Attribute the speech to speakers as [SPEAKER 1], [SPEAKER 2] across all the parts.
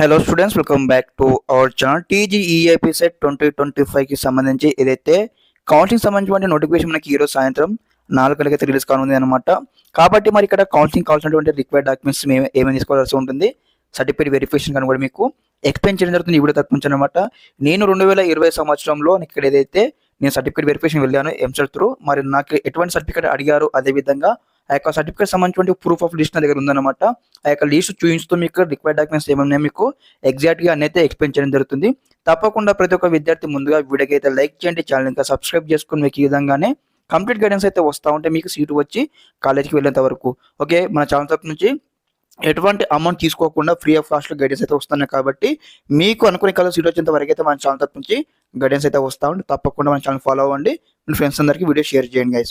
[SPEAKER 1] Hello students, welcome back to our channel. TG EAPCET 2025కి సంబంధించి ఏదైతే కౌన్సిలింగ్ సంబంధించిన నోటిఫికేషన్ మనకి ఈరోజు సాయంత్రం 4 గంటలకైతే రిలీజ్ కానుంది అనమాట. కాబట్టి మరి ఇక్కడ కౌన్సిలింగ్ కావాల్సినటువంటి రిక్వైర్డ్ డాక్యుమెంట్స్ ఏమేమి తీసుకోవాల్సి ఉంటుంది, సర్టిఫికేట్ వెరిఫికేషన్ కానీ కూడా మీకు ఎక్స్ప్లెయిన్ చేయడం జరుగుతుంది ఈ వీడియో తరపు నుంచి అనమాట. నేను 2020 సంవత్సరంలో ఇక్కడ ఏదైతే నేను సర్టిఫికేట్ వెరిఫికేషన్ వెళ్ళాను ఎంసెట్ త్రూ, మరి నాకు ఎటువంటి సర్టిఫికేట్ అడిగారు, అదేవిధంగా ఆ యొక్క సర్టిఫికేట్ సంబంధించిన ప్రూఫ్ ఆఫ్ లిస్ట్ నా దగ్గర ఉందన్నమాట. ఆ యొక్క లిస్ట్ చూపించుతూ మీకు రిక్వైర్డ్ డాక్యుమెంట్స్ ఏమైనా మీకు ఎగ్జాక్ట్గా అన్నైతే ఎక్స్ప్లెయిన్ చేయడం జరుగుతుంది. తప్పకుండా ప్రతి ఒక్క విద్యార్థి ముందుగా వీడియోకి అయితే లైక్ చేయండి, ఛానల్ ఇంకా సబ్స్క్రైబ్ చేసుకుని మీకు ఈ విధంగానే కంప్లీట్ గైడెన్స్ అయితే వస్తూ ఉంటే మీకు సీటు వచ్చి కాలేజ్కి వెళ్ళేంత వరకు. ఓకే, మన ఛానల్ తరపు నుంచి ఎటువంటి అమౌంట్ తీసుకోకుండా ఫ్రీ ఆఫ్ కాస్ట్ గైడెన్స్ అయితే వస్తున్నాయి. కాబట్టి మీకు అనుకునే కాలేజ్ సీట్ వచ్చేంత వరకు అయితే మన ఛానల్ తరపు నుంచి గైడెన్స్ అయితే వస్తూ ఉంటే తప్పకుండా మన ఛానల్ ఫాలో అవ్వండి, మీ ఫ్రెండ్స్ అందరికీ వీడియో షేర్ చేయండి guys.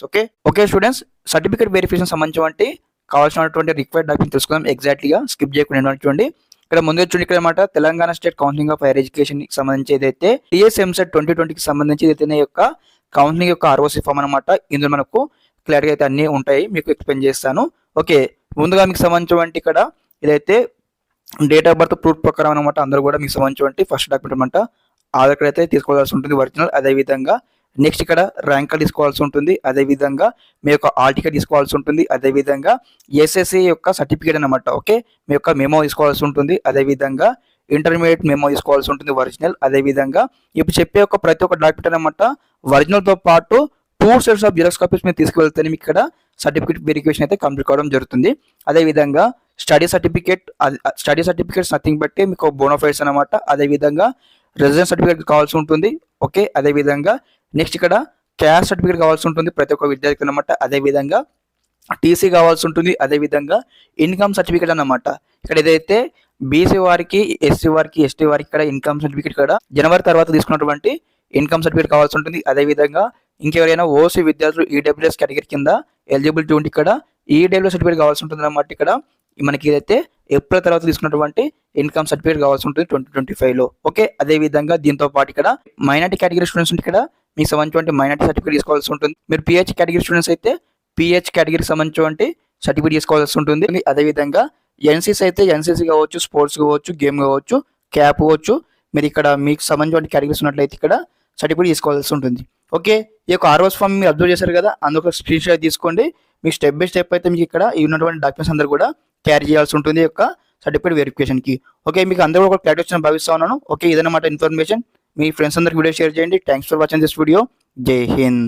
[SPEAKER 1] Okay students, certificate verification సంబంధించి కావాల్సినటువంటి రిక్వైర్డ్ డాక్యుమెంట్ తెలుసుకుందాం ఎగ్జాక్ట్గా, స్కిప్ చేయకుండా చూడండి. ఇక్కడ ముందుగా చూడండి, ఇక్కడ అనమాట Telangana state counselling of higher education కి సంబంధించి ఏదైతే టీఎస్ఎంసెట్ 2020కి సంబంధించి ఏదైతే యొక్క కౌన్సిలింగ్ యొక్క ఆర్ఓసి ఫామ్ అనమాట. ఇందులో మనకు క్లియర్గా అయితే అన్ని ఉంటాయి, మీకు ఎక్స్ప్లెయిన్ చేస్తాను. ఓకే, ముందుగా మీకు సంబంధించి ఇక్కడ ఇదైతే డేట్ ఆఫ్ బర్త్ ప్రూఫ్ ప్రకారం అనమాట. అందరూ కూడా మీకు సంబంధించి ఫస్ట్ డాక్యుమెంట్ అనమాట ఆధార్ కార్డ్ అయితే తీసుకోవాల్సి ఉంటుంది ఒరిజినల్. అదేవిధంగా నెక్స్ట్ ఇక్కడ ర్యాంక్ కార్డ్ తీసుకోవాల్సి ఉంటుంది, అదేవిధంగా మీ యొక్క ఆల్ టికెట్ తీసుకోవాల్సి ఉంటుంది, అదేవిధంగా ఎస్ఎస్సి యొక్క సర్టిఫికేట్ అనమాట. ఓకే, మీ యొక్క మెమో తీసుకోవాల్సి ఉంటుంది, అదేవిధంగా ఇంటర్మీడియట్ మెమో తీసుకోవాల్సి ఉంటుంది ఒరిజినల్. అదేవిధంగా ఇప్పుడు చెప్పే ఒక ప్రతి ఒక్క డాక్యుమెంట్ అనమాట ఒరిజినల్తో పాటు 2 సెట్స్ ఆఫ్ జిరాక్స్ కాపీస్ మీరు తీసుకువెళ్తే మీకు ఇక్కడ సర్టిఫికేట్ వెరిఫికేషన్ అయితే కంప్లీట్ కావడం జరుగుతుంది. అదేవిధంగా స్టడీ సర్టిఫికేట్స్ నథింగ్ బట్టి మీకు బోనోఫైడ్స్ అనమాట. అదేవిధంగా రెసిడెన్స్ సర్టిఫికేట్ కావాల్సి ఉంటుంది. ఓకే, అదేవిధంగా నెక్స్ట్ ఇక్కడ క్యాస్ట్ సర్టిఫికేట్ కావాల్సి ఉంటుంది ప్రతి ఒక్క విద్యార్థికి అనమాట. అదేవిధంగా టీసీ కావాల్సి ఉంటుంది, అదేవిధంగా ఇన్కమ్ సర్టిఫికేట్ అన్నమాట. ఇక్కడ ఏదైతే బీసీ వారికి, ఎస్సీ వారికి, ఎస్టీ వారికి ఇక్కడ ఇన్కమ్ సర్టిఫికేట్ ఇక్కడ జనవరి తర్వాత తీసుకున్నటువంటి ఇన్కమ్ సర్టిఫికేట్ కావాల్సి ఉంటుంది. అదేవిధంగా ఇంకెవరైనా ఓసీ విద్యార్థులు ఈడబ్ల్యూఎస్ కేటగిరీ కింద ఎలిజిబిలిటీ ఉంటే ఇక్కడ ఈడబ్ల్యూఎస్ సర్టిఫికేట్ కావాల్సి ఉంటుంది అనమాట. ఇక్కడ మనకి ఏదైతే ఏప్రిల్ తర్వాత తీసుకున్నటువంటి ఇన్కమ్ సర్టిఫికేట్ కావాల్సి ఉంటుంది 2025లో. ఓకే, అదేవిధంగా దీంతో పాటు ఇక్కడ మైనార్టీ కేటగిరీ స్టూడెంట్స్ ఉంటే ఇక్కడ మీకు సంబంధించిన మైనార్టీ సర్టిఫికేట్ తీసుకోవాల్సి ఉంటుంది. మీరు పిహెచ్ కేటగిరీ స్టూడెంట్స్ అయితే పిహెచ్ కేటగిరీకి సంబంధించిన సర్టిఫికేట్ తీసుకోవాల్సి ఉంటుంది. అదేవిధంగా ఎన్సీసీ అయితే ఎన్సీసీ కావచ్చు, స్పోర్ట్స్ కావచ్చు, గేమ్ కావచ్చు, క్యాప్ కావచ్చు, మీరు ఇక్కడ మీకు సంబంధించిన కేటగిరీస్ ఉన్నట్లయితే ఇక్కడ సర్టిఫికేట్ తీసుకోవాల్సి ఉంటుంది. ఓకే, ఈ యొక్క ఆర్ఓస్ ఫామ్ మీరు అబ్జర్వ్ చేశారు కదా, అందులో స్క్రీన్ షాట్ తీసుకోండి. మీకు స్టెప్ బై స్టెప్ అయితే మీకు ఇక్కడ ఉన్నటువంటి డాక్యుమెంట్స్ అందరూ కూడా క్యారీ చేయాల్సి ఉంటుంది ఈ యొక్క సర్టిఫికేట్ వెరిఫికేషన్కి. ఓకే, మీకు అందరూ ఒక క్లారిటీ వచ్చిన భావిస్తా ఉన్నాను. ఓకే, ఇదన్నమాట ఇన్ఫర్మేషన్. మీ ఫ్రెండ్స్ అందరికి వీడియో షేర్ చేయండి. Thanks for watching this video. జై హింద్.